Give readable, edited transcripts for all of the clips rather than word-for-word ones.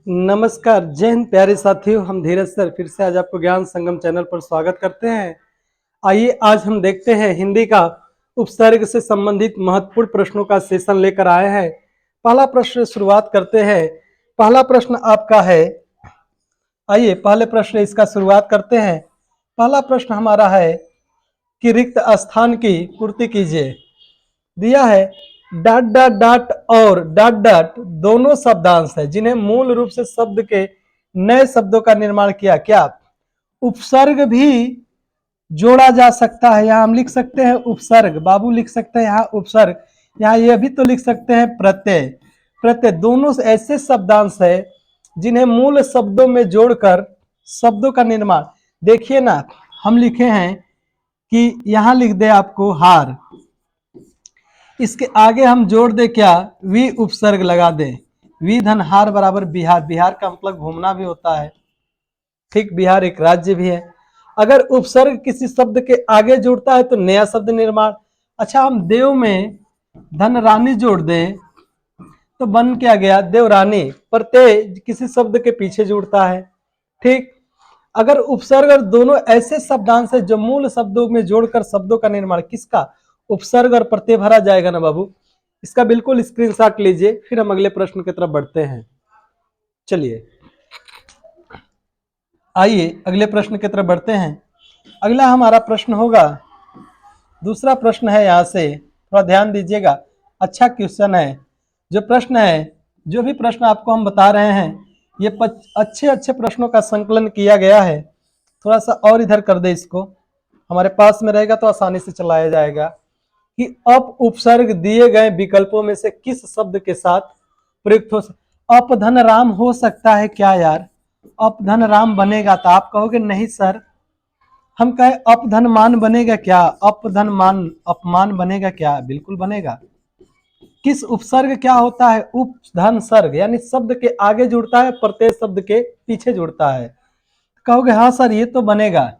नमस्कार, जय हिंद प्यारे साथियों। हम धीरज सर फिर से आज आपको ज्ञान संगम चैनल पर स्वागत करते हैं। आइए आज हम देखते हैं हिंदी का उपसर्ग से संबंधित महत्वपूर्ण प्रश्नों का सेशन लेकर आए हैं। पहला प्रश्न शुरुआत करते हैं। पहला प्रश्न आपका है, आइए पहले प्रश्न इसका शुरुआत करते हैं। पहला प्रश्न हमारा है कि रिक्त स्थान की पूर्ति कीजिए। दिया है डॉट डॉट डॉट और डॉट डॉट दोनों शब्दांश है जिन्हें मूल रूप से शब्द के नए शब्दों का निर्माण किया। क्या उपसर्ग भी जोड़ा जा सकता है? यहाँ हम लिख सकते हैं उपसर्ग, बाबू लिख सकते हैं यहाँ उपसर्ग। यहाँ ये भी तो लिख सकते हैं प्रत्यय। प्रत्यय दोनों ऐसे शब्दांश है जिन्हें मूल शब्दों में जोड़कर शब्दों का निर्माण। देखिए ना, हम लिखे हैं कि यहाँ लिख दे आपको हार, इसके आगे हम जोड़ दे क्या, वी उपसर्ग लगा दे। वी धन हार बराबर बिहार। बिहार का मतलब घूमना भी होता है, ठीक, बिहार एक राज्य भी है। अगर उपसर्ग किसी शब्द के आगे जुड़ता है तो नया शब्द निर्माण। अच्छा, हम देव में धन रानी जोड़ दें तो बन क्या गया, देवरानी। प्रत्यय किसी शब्द के पीछे जुड़ता है, ठीक। अगर उपसर्ग और दोनों ऐसे शब्दांश है जो मूल शब्दों में जोड़कर शब्दों का निर्माण, किसका, उपसर्ग और प्रत्यय भरा जाएगा ना बाबू। इसका बिल्कुल स्क्रीनशॉट लीजिए, फिर हम अगले प्रश्न की तरफ बढ़ते हैं। चलिए आइए अगले प्रश्न की तरफ बढ़ते हैं। अगला हमारा प्रश्न होगा, दूसरा प्रश्न है, यहां से थोड़ा ध्यान दीजिएगा, अच्छा क्वेश्चन है। जो प्रश्न है, जो भी प्रश्न आपको हम बता रहे हैं, ये अच्छे अच्छे प्रश्नों का संकलन किया गया है। थोड़ा सा और इधर कर दे, इसको हमारे पास में रहेगा तो आसानी से चलाया जाएगा। कि अप उपसर्ग दिए गए विकल्पों में से किस शब्द के साथ प्रयुक्त हो अपधन राम हो सकता है क्या यार? अपधन राम बनेगा तो आप कहोगे नहीं सर। हम कहे अपधन मान बनेगा क्या? अपधन मान अपमान बनेगा क्या? बिल्कुल बनेगा। किस उपसर्ग क्या होता है? उपधन सर्ग, यानी शब्द के आगे जुड़ता है, प्रत्यय शब्द के पीछे जुड़ता है। कहोगे हाँ सर ये तो बनेगा।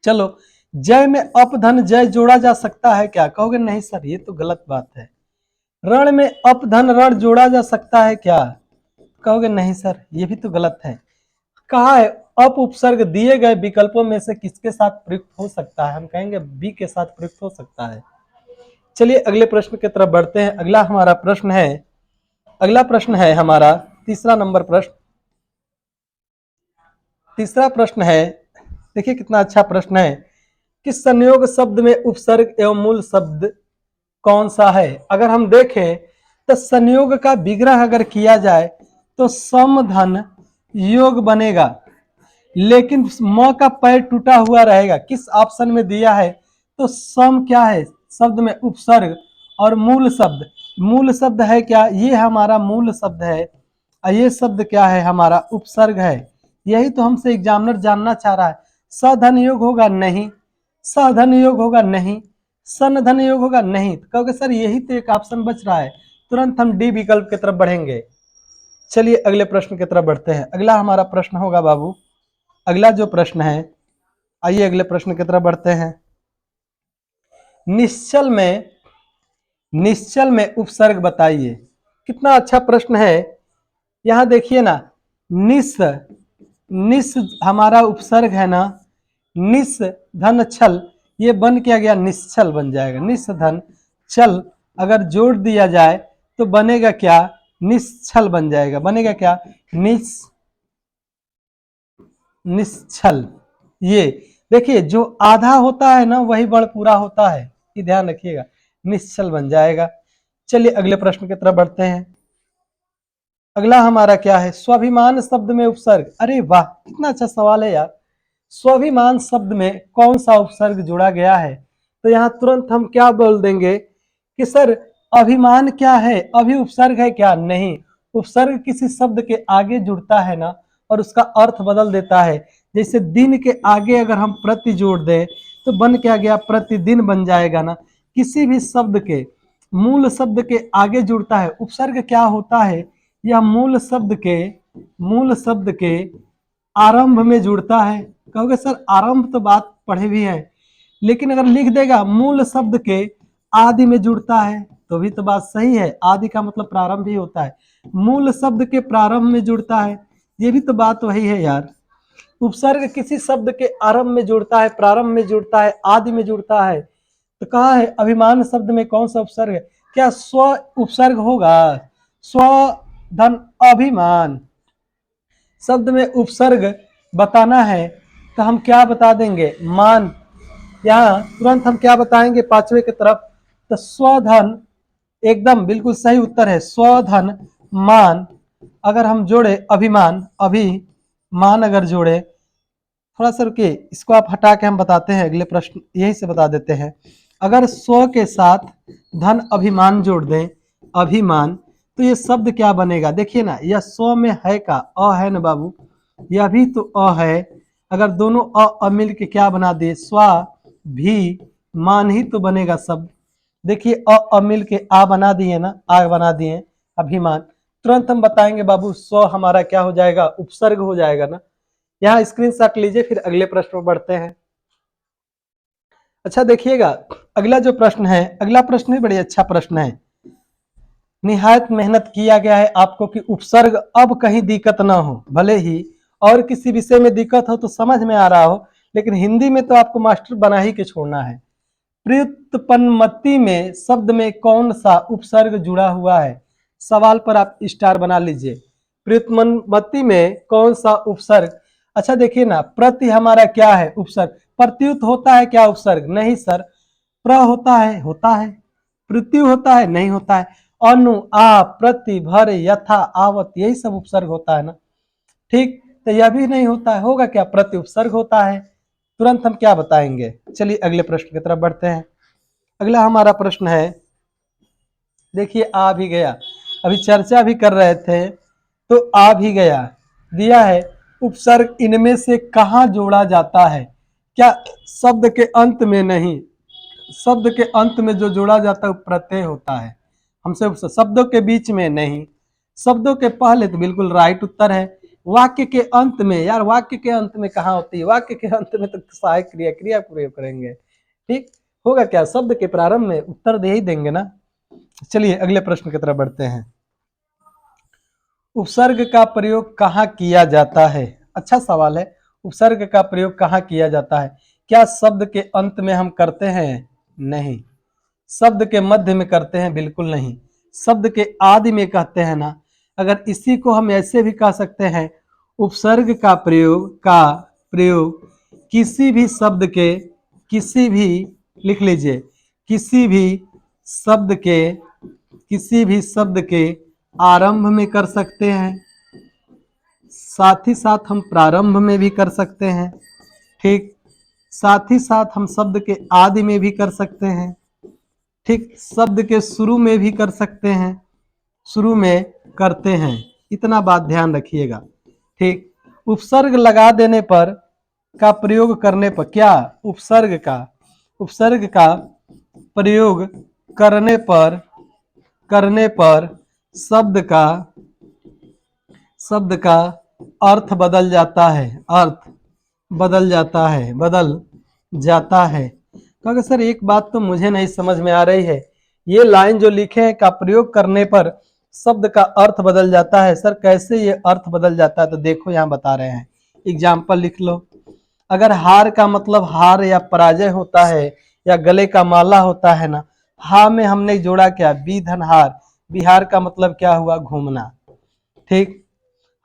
चलो, जय में अपधन जय जोड़ा जा सकता है क्या? कहोगे नहीं सर ये तो गलत बात है। रण में अपधन रण जोड़ा जा सकता है क्या? कहोगे नहीं सर ये भी तो गलत है। कहा है अप उपसर्ग दिए गए विकल्पों में से किसके साथ प्रयुक्त हो सकता है? हम कहेंगे बी के साथ प्रयुक्त हो सकता है। चलिए अगले प्रश्न की तरफ बढ़ते हैं। अगला हमारा प्रश्न है, अगला प्रश्न है हमारा तीसरा नंबर प्रश्न। तीसरा प्रश्न है, देखिए कितना अच्छा प्रश्न है। किस संयोग शब्द में उपसर्ग एवं मूल शब्द कौन सा है? अगर हम देखें तो संयोग का विग्रह अगर किया जाए तो समधन योग बनेगा, लेकिन म का पैर टूटा हुआ रहेगा। किस ऑप्शन में दिया है? तो सम क्या है शब्द में उपसर्ग और मूल शब्द, मूल शब्द है क्या, ये हमारा मूल शब्द है और ये शब्द क्या है, हमारा उपसर्ग है। यही तो हमसे एग्जामिनर जानना चाह रहा है। सधन योग होगा नहीं, सधन योग होगा नहीं, सन धन योग होगा नहीं। तो कहोगे सर यही तो एक ऑप्शन बच रहा है, तुरंत हम डी विकल्प की तरफ बढ़ेंगे। चलिए अगले प्रश्न की तरफ बढ़ते हैं। अगला हमारा प्रश्न होगा बाबू, अगला जो प्रश्न है, आइए अगले प्रश्न की तरफ बढ़ते हैं। निश्चल में, निश्चल में उपसर्ग बताइए। कितना अच्छा प्रश्न है। यहां देखिए ना, निस, निस हमारा उपसर्ग है ना, निस धन छल, ये बन क्या गया, निश्चल बन जाएगा। निस धन चल अगर जोड़ दिया जाए तो बनेगा क्या, निश्चल बन जाएगा। बनेगा क्या, निश्चल। ये देखिए जो आधा होता है ना वही बड़ पूरा होता है, ये ध्यान रखिएगा, निश्चल बन जाएगा। चलिए अगले प्रश्न की तरफ बढ़ते हैं। अगला हमारा क्या है, स्वाभिमान शब्द में उपसर्ग। अरे वाह कितना अच्छा सवाल है यार। स्वाभिमान शब्द में कौन सा उपसर्ग जोड़ा गया है? तो यहाँ तुरंत हम क्या बोल देंगे कि सर अभिमान क्या है, अभी उपसर्ग है क्या? नहीं, उपसर्ग किसी शब्द के आगे जुड़ता है ना और उसका अर्थ बदल देता है। जैसे दिन के आगे अगर हम प्रति जोड़ दें तो बन क्या गया, प्रतिदिन बन जाएगा ना। किसी भी शब्द के मूल शब्द के आगे जुड़ता है उपसर्ग, क्या होता है, यह मूल शब्द के आरंभ में जुड़ता है। कहोगे सर आरंभ तो बात पढ़े भी है, लेकिन अगर लिख देगा मूल शब्द के आदि में जुड़ता है तो भी तो बात सही है। आदि का मतलब प्रारंभ ही होता है। मूल शब्द के प्रारंभ में जुड़ता है। ये भी तो बात वही है यार। उपसर्ग किसी शब्द के आरंभ में जुड़ता है, प्रारंभ में जुड़ता है, आदि में जुड़ता है। तो कहा है अभिमान शब्द में कौन सा उपसर्ग है? क्या स्व उपसर्ग होगा? स्व धन अभिमान शब्द में उपसर्ग बताना है तो हम क्या बता देंगे? मान। यहाँ तुरंत हम क्या बताएंगे? पांचवे की तरफ तो स्वधन, एकदम बिल्कुल सही उत्तर है। स्वधन मान अगर हम जोड़े अभिमान, अभिमान अगर जोड़े, थोड़ा सा रुकिए, इसको आप हटा के हम बताते हैं, अगले प्रश्न यही से बता देते हैं। अगर स्व के साथ धन अभिमान जोड़ दें, अभिमान, तो ये शब्द क्या बनेगा? देखिए ना, यह स्व में है का अ है ना बाबू, यह भी तो अ है। अगर दोनों अ मिल के क्या बना दिए? स्वा भी मान ही तो बनेगा शब्द। देखिए अ मिल के आ बना दिए ना, आ बना दिए अभिमान। तुरंत हम बताएंगे बाबू स्व हमारा क्या हो जाएगा? उपसर्ग हो जाएगा ना। यहाँ स्क्रीनशॉट लीजिए, फिर अगले प्रश्न पर बढ़ते हैं। अच्छा देखिएगा, अगला जो प्रश्न है, अगला प्रश्न भी बड़ी अच्छा प्रश्न है। निहायत मेहनत किया गया है आपको कि उपसर्ग अब कहीं दिक्कत ना हो, भले ही और किसी विषय में दिक्कत हो तो समझ में आ रहा हो, लेकिन हिंदी में तो आपको मास्टर बना ही के छोड़ना है। प्युत्पन्नमति में शब्द में कौन सा उपसर्ग जुड़ा हुआ है? सवाल पर आप स्टार बना लीजिए। प्युत्पन्नमति में कौन सा उपसर्ग? अच्छा देखिए ना, प्रति हमारा क्या है? उपसर्ग। प्रत्युत होता है क्या उपसर्ग? नहीं सर। प्र होता है? होता है। प्रत्यु होता है? नहीं होता है। अनु, आ, प्रति, भर, यथा, आवत, यही सब उपसर्ग होता है ना। ठीक, तो यह भी नहीं होता है, होगा क्या? प्रति उपसर्ग होता है। तुरंत हम क्या बताएंगे? चलिए अगले प्रश्न की तरफ बढ़ते हैं। अगला हमारा प्रश्न है, देखिए आ भी गया, अभी चर्चा भी कर रहे थे तो आ भी गया। दिया है उपसर्ग इनमें से कहाँ जोड़ा जाता है? क्या शब्द के अंत में? नहीं, शब्द के अंत में जो जोड़ा जाता है वो प्रत्यय होता है। हमसे शब्दों के बीच में नहीं, शब्दों के पहले तो बिल्कुल राइट उत्तर है। वाक्य के अंत में? यार वाक्य के अंत में कहाँ होती है? वाक्य के अंत में तो सहायक क्रिया क्रिया प्रयोग करेंगे। ठीक, होगा क्या? शब्द के प्रारंभ में उत्तर दे ही देंगे ना। चलिए अगले प्रश्न की तरफ बढ़ते हैं। उपसर्ग का प्रयोग कहाँ किया जाता है? अच्छा सवाल है। उपसर्ग का प्रयोग कहाँ किया जाता है? क्या शब्द के अंत में हम करते हैं? नहीं। शब्द के मध्य में करते हैं? बिल्कुल नहीं। शब्द के आदि में कहते हैं ना। अगर इसी को हम ऐसे भी कह सकते हैं, उपसर्ग का प्रयोग किसी भी शब्द के, किसी भी, लिख लीजिए, किसी भी शब्द के, किसी भी शब्द के आरंभ में कर सकते हैं, साथ ही साथ हम प्रारंभ में भी कर सकते हैं। ठीक, साथ ही साथ हम शब्द के आदि में भी कर सकते हैं। ठीक, शब्द के शुरू में भी कर सकते हैं, शुरू में करते हैं। इतना बात ध्यान रखिएगा। ठीक, उपसर्ग लगा देने पर का प्रयोग करने पर क्या? उपसर्ग का प्रयोग करने पर शब्द का अर्थ बदल जाता है, अर्थ बदल जाता है। क्योंकि सर एक बात तो मुझे नहीं समझ में आ रही है, ये लाइन जो लिखे हैं का प्रयोग करने पर शब्द का अर्थ बदल जाता है, सर कैसे ये अर्थ बदल जाता है? तो देखो यहाँ बता रहे हैं, एग्जाम्पल लिख लो। अगर हार का मतलब हार या पराजय होता है या गले का माला होता है ना, हा में हमने जोड़ा क्या? विधन हार, बिहार का मतलब क्या हुआ? घूमना। ठीक,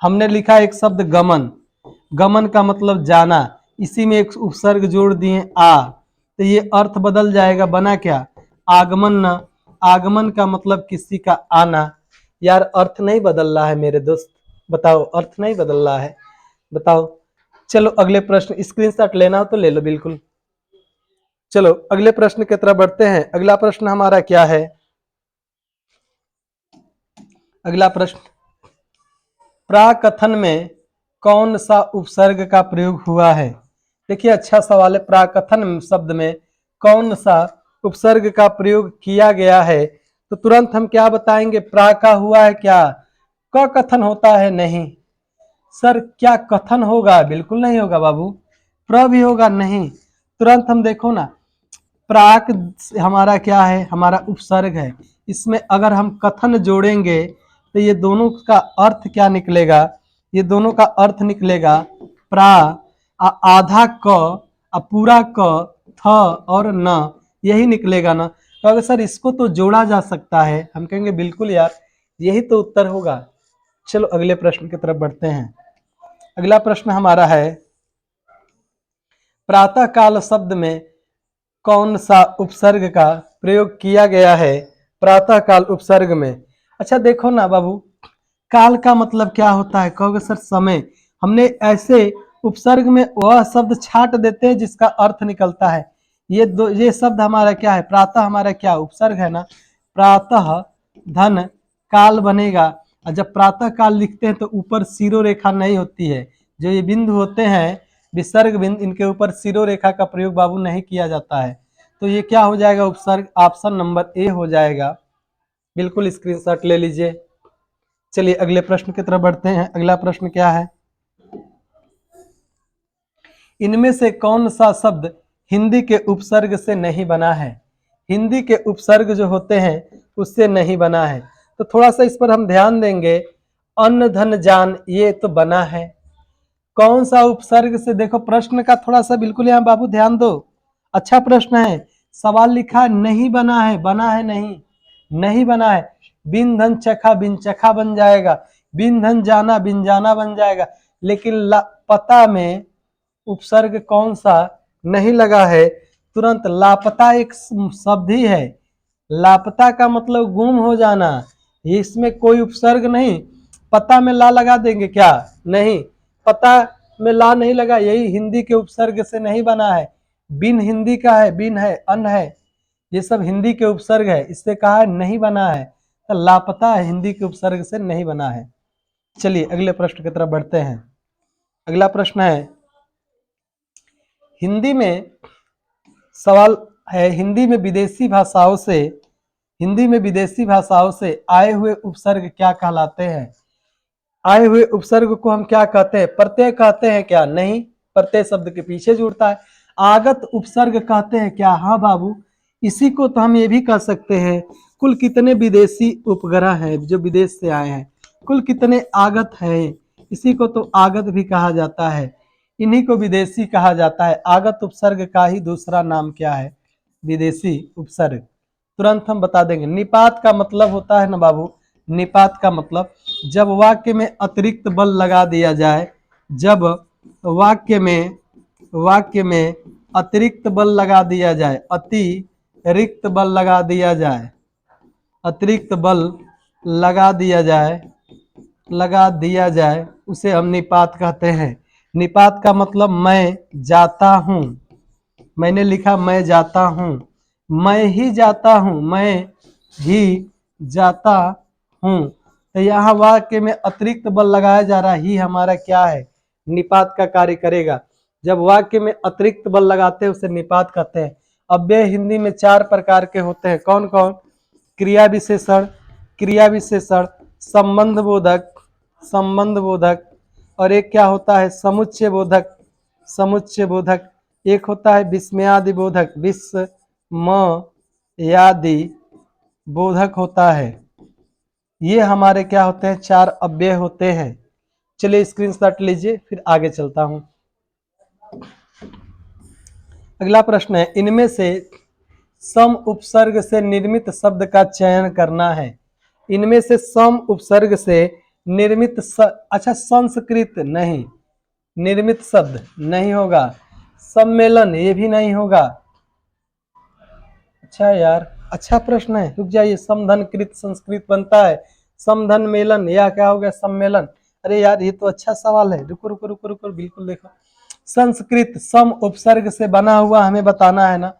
हमने लिखा एक शब्द गमन, गमन का मतलब जाना, इसी में एक उपसर्ग जोड़ दिए आ, तो ये अर्थ बदल जाएगा, बना क्या? आगमन ना। आगमन का मतलब किसी का आना। यार अर्थ नहीं बदल रहा है मेरे दोस्त, बताओ, अर्थ नहीं बदल रहा है, बताओ। चलो अगले प्रश्न, स्क्रीनशॉट लेना हो तो ले लो, बिल्कुल। चलो अगले प्रश्न की तरफ बढ़ते हैं। अगला प्रश्न हमारा क्या है? अगला प्रश्न, प्राकथन में कौन सा उपसर्ग का प्रयोग हुआ है? देखिए अच्छा सवाल है। प्राकथन शब्द में कौन सा उपसर्ग का प्रयोग किया गया है? तो तुरंत हम क्या बताएंगे? प्रा का हुआ है क्या? क कथन होता है? नहीं सर। क्या कथन होगा? बिल्कुल नहीं होगा बाबू। प्र भी होगा? नहीं। तुरंत हम देखो ना, प्राक हमारा क्या है? हमारा उपसर्ग है। इसमें अगर हम कथन जोड़ेंगे तो ये दोनों का अर्थ क्या निकलेगा? ये दोनों का अर्थ निकलेगा प्रा, आधा क, पूरा क, थ और न, यही निकलेगा ना। तो अगर सर इसको तो जोड़ा जा सकता है, हम कहेंगे बिल्कुल यार, यही तो उत्तर होगा। चलो अगले प्रश्न की तरफ बढ़ते हैं। अगला प्रश्न हमारा है, प्रातः काल शब्द में कौन सा उपसर्ग का प्रयोग किया गया है? प्रातः काल उपसर्ग में। अच्छा देखो ना बाबू, काल का मतलब क्या होता है? कहोगे सर समय। हमने ऐसे उपसर्ग में वह शब्द छाट देते हैं जिसका अर्थ निकलता है। ये शब्द हमारा क्या है? प्रातः हमारा क्या उपसर्ग है ना। प्रातः धन काल बनेगा, और जब प्रातः काल लिखते हैं तो ऊपर सिरो रेखा नहीं होती है। जो ये बिंदु होते हैं विसर्ग बिंदु, इनके ऊपर सिरो रेखा का प्रयोग बाबू नहीं किया जाता है। तो ये क्या हो जाएगा? उपसर्ग ऑप्शन नंबर ए हो जाएगा। बिल्कुल स्क्रीनशॉट ले लीजिए। चलिए अगले प्रश्न की तरफ बढ़ते हैं। अगला प्रश्न क्या है, इनमें से कौन सा शब्द हिंदी के उपसर्ग से नहीं बना है? हिंदी के उपसर्ग जो होते हैं उससे नहीं बना है। तो थोड़ा सा इस पर हम ध्यान देंगे। अन्न धन जान, ये तो बना है। कौन सा उपसर्ग से? देखो प्रश्न का थोड़ा सा बिल्कुल यहाँ बाबू ध्यान दो। अच्छा प्रश्न है। सवाल लिखा नहीं बना है, बना है नहीं, नहीं बना है। बिन धन चखा, बिन चखा बन जाएगा। बिन धन जाना, बिन जाना बन जाएगा। लेकिन पता में उपसर्ग कौन सा नहीं लगा है? तुरंत लापता एक शब्द ही है। लापता का मतलब गुम हो जाना, इसमें कोई उपसर्ग नहीं। पता में ला लगा देंगे क्या? नहीं, पता में ला नहीं लगा, यही हिंदी के उपसर्ग से नहीं बना है। बिन हिंदी का है, बिन है, अन है, ये सब हिंदी के उपसर्ग है, इससे कहा है नहीं बना है। तो लापता है, हिंदी के उपसर्ग से नहीं बना है। चलिए अगले प्रश्न की तरफ बढ़ते हैं। अगला प्रश्न है, हिंदी में सवाल है, हिंदी में विदेशी भाषाओं से आए हुए उपसर्ग क्या कहलाते हैं? आए हुए उपसर्ग को हम क्या कहते हैं? प्रत्यय कहते हैं क्या? नहीं, प्रत्यय शब्द के पीछे जुड़ता है। आगत उपसर्ग कहते हैं क्या? हाँ बाबू, इसी को तो हम ये भी कह सकते हैं, कुल कितने विदेशी उपग्रह हैं जो विदेश से आए हैं, कुल कितने आगत हैं, इसी को तो आगत भी कहा जाता है। इन्हीं को विदेशी कहा जाता है। आगत उपसर्ग का ही दूसरा नाम क्या है? विदेशी उपसर्ग। तुरंत हम बता देंगे। निपात का मतलब होता है ना बाबू, निपात का मतलब जब वाक्य में अतिरिक्त बल लगा दिया जाए, जब वाक्य में अतिरिक्त बल लगा दिया जाए, अतिरिक्त बल लगा दिया जाए, अतिरिक्त बल लगा दिया जाए, उसे हम निपात कहते हैं। निपात का मतलब मैं जाता हूँ, मैंने लिखा मैं जाता हूँ, मैं ही जाता हूँ, मैं ही जाता हूँ। तो यहाँ वाक्य में अतिरिक्त बल लगाया जा रहा है, ही हमारा क्या है? निपात का कार्य करेगा। जब वाक्य में अतिरिक्त बल लगाते हैं उसे निपात कहते हैं। अव्यय हिंदी में 4 प्रकार के होते हैं। कौन कौन? क्रिया विशेषण, संबंध बोधक, और एक क्या होता है? समुच्चय बोधक। एक होता है विस्मयादि बोधक, विस्मयादि बोधक होता है। ये हमारे क्या होते हैं? 4 अव्यय होते हैं। चलिए स्क्रीनशॉट लीजिए, फिर आगे चलता हूं। अगला प्रश्न है, इनमें से सम उपसर्ग से निर्मित शब्द का चयन करना है। इनमें से सम उपसर्ग से निर्मित अच्छा संस्कृत नहीं, निर्मित शब्द नहीं होगा। सम्मेलन ये भी नहीं होगा। अच्छा यार, अच्छा प्रश्न है, रुक जाइए। समधन कृत संस्कृत बनता है, समधन मेलन, या क्या हो गया? सम्मेलन। अरे यार ये तो अच्छा सवाल है, रुको रुको रुको रुको, बिल्कुल देखो। संस्कृत सम उपसर्ग से बना हुआ हमें बताना है ना।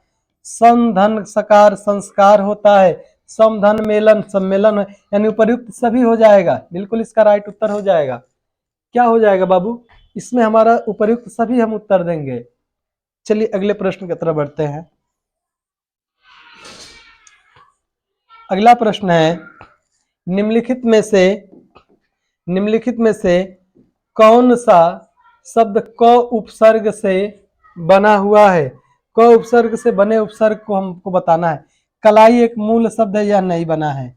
समधन सकार संस्कार होता है, समधन मेलन सम्मेलन, यानी उपयुक्त सभी हो जाएगा। बिल्कुल इसका राइट उत्तर हो जाएगा। क्या हो जाएगा बाबू? इसमें हमारा उपयुक्त सभी हम उत्तर देंगे। चलिए अगले प्रश्न की तरफ बढ़ते हैं। अगला प्रश्न है, निम्नलिखित में से कौन सा शब्द क उपसर्ग से बना हुआ है? क उपसर्ग से बने उपसर्ग को हमको बताना है। कलाई एक मूल शब्द है या नहीं बना है?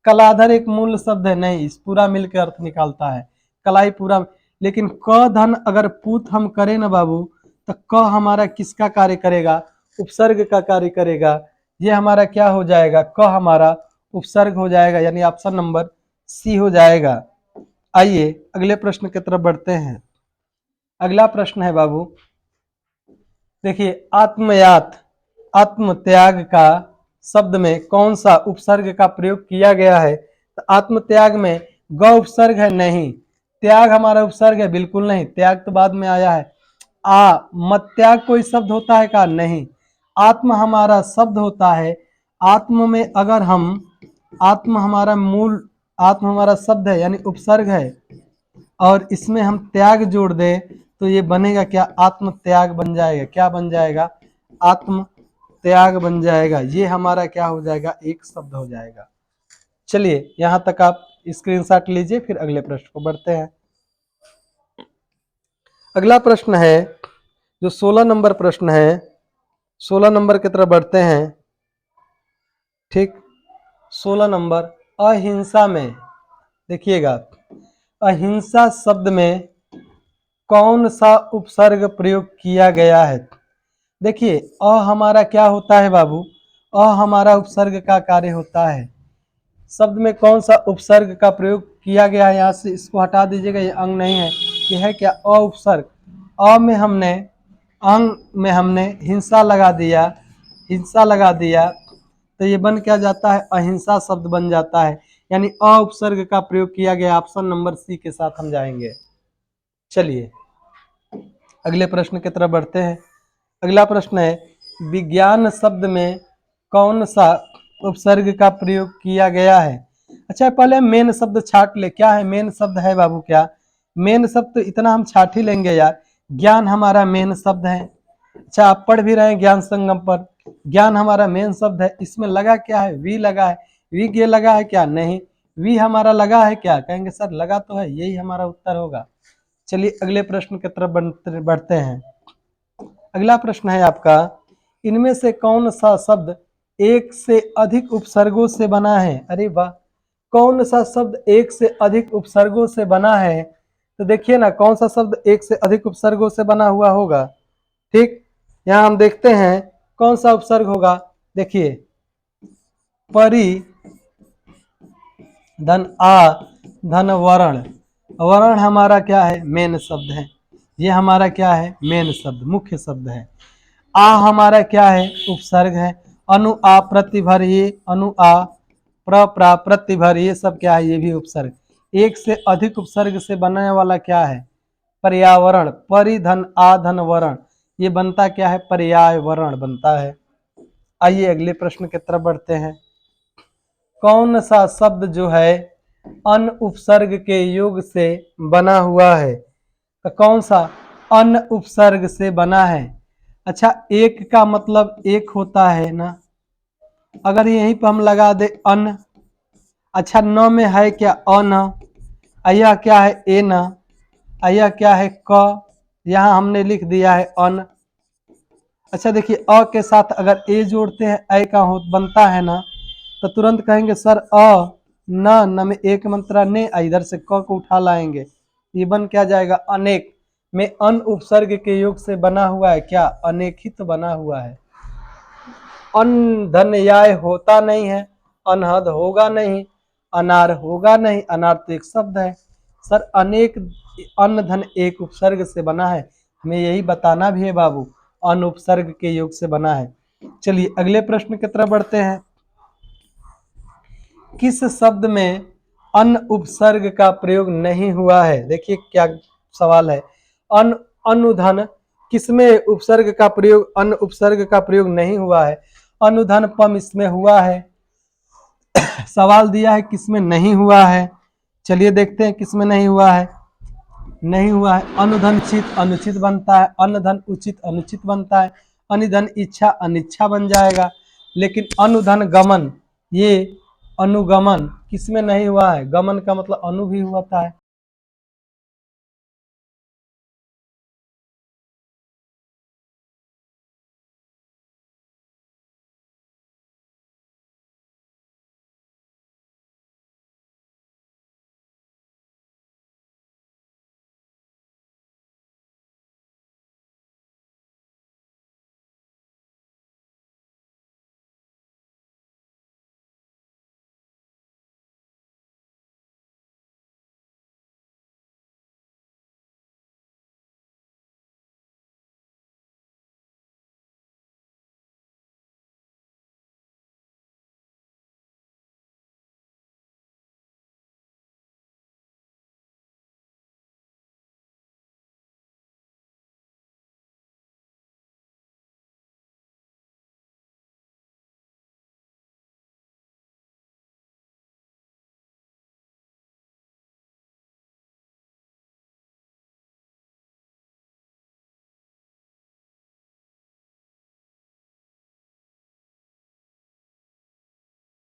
कलाधर एक मूल शब्द है, नहीं, इस पूरा मिलकर अर्थ निकालता है, कलाई पूरा। लेकिन क धन अगर पूत हम करें ना बाबू, तो क हमारा किसका कार्य करेगा? उपसर्ग का कार्य करेगा। ये हमारा क्या हो जाएगा? क हमारा उपसर्ग हो जाएगा, यानी ऑप्शन नंबर सी हो जाएगा। आइए अगले प्रश्न की तरफ बढ़ते हैं। अगला प्रश्न है बाबू, देखिए, आत्मयात, आत्मत्याग का शब्द में कौन सा उपसर्ग का प्रयोग किया गया है? तो आत्मत्याग में ग उपसर्ग है, नहीं। त्याग हमारा उपसर्ग है, बिल्कुल नहीं, त्याग तो बाद में आया है। मत त्याग कोई शब्द होता है का? नहीं। आत्म हमारा शब्द होता है। आत्म में अगर हम, आत्म हमारा मूल, आत्म हमारा शब्द है यानी उपसर्ग है, और इसमें हम त्याग जोड़ दें तो ये बनेगा क्या? आत्म त्याग बन जाएगा। क्या बन जाएगा? आत्म त्याग बन जाएगा। ये हमारा क्या हो जाएगा? एक शब्द हो जाएगा। चलिए यहां तक आप स्क्रीनशॉट लीजिए, फिर अगले प्रश्न को बढ़ते हैं। अगला प्रश्न है जो 16 नंबर प्रश्न है, 16 नंबर की तरफ बढ़ते हैं। ठीक, 16 नंबर, अहिंसा में देखिएगा, अहिंसा शब्द में कौन सा उपसर्ग प्रयोग किया गया है? देखिए, हमारा क्या होता है बाबू? हमारा उपसर्ग का कार्य होता है। शब्द में कौन सा उपसर्ग का प्रयोग किया गया है? यहाँ से इसको हटा दीजिएगा, ये अंग नहीं है, ये है क्या? उपसर्ग। में हमने, अंग में हमने हिंसा लगा दिया, हिंसा लगा दिया, तो ये बन क्या जाता है? अहिंसा शब्द बन जाता है, यानी उपसर्ग का प्रयोग किया गया। ऑप्शन नंबर सी के साथ हम जाएंगे। चलिए अगले प्रश्न की तरफ बढ़ते हैं। अगला प्रश्न है, विज्ञान शब्द में कौन सा उपसर्ग का प्रयोग किया गया है? अच्छा, पहले मेन शब्द छाट ले। क्या है मेन शब्द है बाबू? क्या मेन शब्द? तो इतना हम छाट ही लेंगे यार। ज्ञान हमारा मेन शब्द है। अच्छा, आप पढ़ भी रहे हैं ज्ञान संगम पर, ज्ञान हमारा मेन शब्द है। इसमें लगा क्या है? वी लगा है। वी लगा है क्या? नहीं। वी हमारा लगा है क्या? कहेंगे सर लगा तो है, यही हमारा उत्तर होगा। चलिए अगले प्रश्न की तरफ बढ़ते हैं। अगला प्रश्न है आपका, इनमें से कौन सा शब्द एक से अधिक उपसर्गों से बना है? अरे वाह, कौन सा शब्द एक से अधिक उपसर्गों से बना है? तो देखिए ना, कौन सा शब्द एक से अधिक उपसर्गों से बना हुआ होगा। ठीक, यहां हम देखते हैं कौन सा उपसर्ग होगा। देखिए, परि धन धन वर्ण, वर्ण हमारा क्या है? मेन शब्द है। ये हमारा क्या है? मेन शब्द, मुख्य शब्द है। हमारा क्या है? उपसर्ग है। अनु आ प्रतिभर, ये अनु आ प्रा प्रतिभर, ये सब क्या है? ये भी उपसर्ग। एक से अधिक उपसर्ग से बनने वाला क्या है? पर्यावरण। परिधन आधन वर्ण, ये बनता क्या है? पर्यावरण बनता है। आइए अगले प्रश्न की तरफ बढ़ते हैं। कौन सा शब्द जो है अन उपसर्ग के योग से बना हुआ है? तो कौन सा अन उपसर्ग से बना है? अच्छा, एक का मतलब एक होता है ना, अगर यहीं पर हम लगा दे अन। अच्छा, न में है क्या? अन। यह क्या है? ए न। यह क्या है? क। यहाँ हमने लिख दिया है अन। अच्छा देखिए, के साथ अगर ए जोड़ते हैं ऐ का हो बनता है ना, तो तुरंत कहेंगे सर न में एक मंत्रा ने, इधर से क को उठा लाएंगे, ये बन क्या जाएगा? अनेक। में अन उपसर्ग के योग से बना हुआ है क्या? अनेकित बना हुआ है। अन धन याय होता नहीं है, अनहद होगा नहीं, अनार होगा नहीं। अनार तो एक शब्द है सर। अनेक, अन धन एक उपसर्ग से बना है, हमें यही बताना भी है बाबू, अन उपसर्ग के योग से बना है। चलिए अगले प्रश्न की तरफ बढ़ते हैं। किस शब्द में अन उपसर्ग का प्रयोग नहीं हुआ है? देखिए क्या सवाल है। अन अनुधन, किसमें उपसर्ग का प्रयोग, अन उपसर्ग का प्रयोग नहीं हुआ है? अनुधन पम इसमें हुआ है। सवाल दिया है किसमें नहीं हुआ है, चलिए देखते हैं किसमें नहीं हुआ है। नहीं हुआ है। अनुधन चित अनुचित बनता है, अनधन उचित अनुचित बनता है, अनिधन इच्छा अनिच्छा बन जाएगा। लेकिन अनुधन गमन, ये अनुगमन किसमें नहीं हुआ है? गमन का मतलब अनु भी होता है,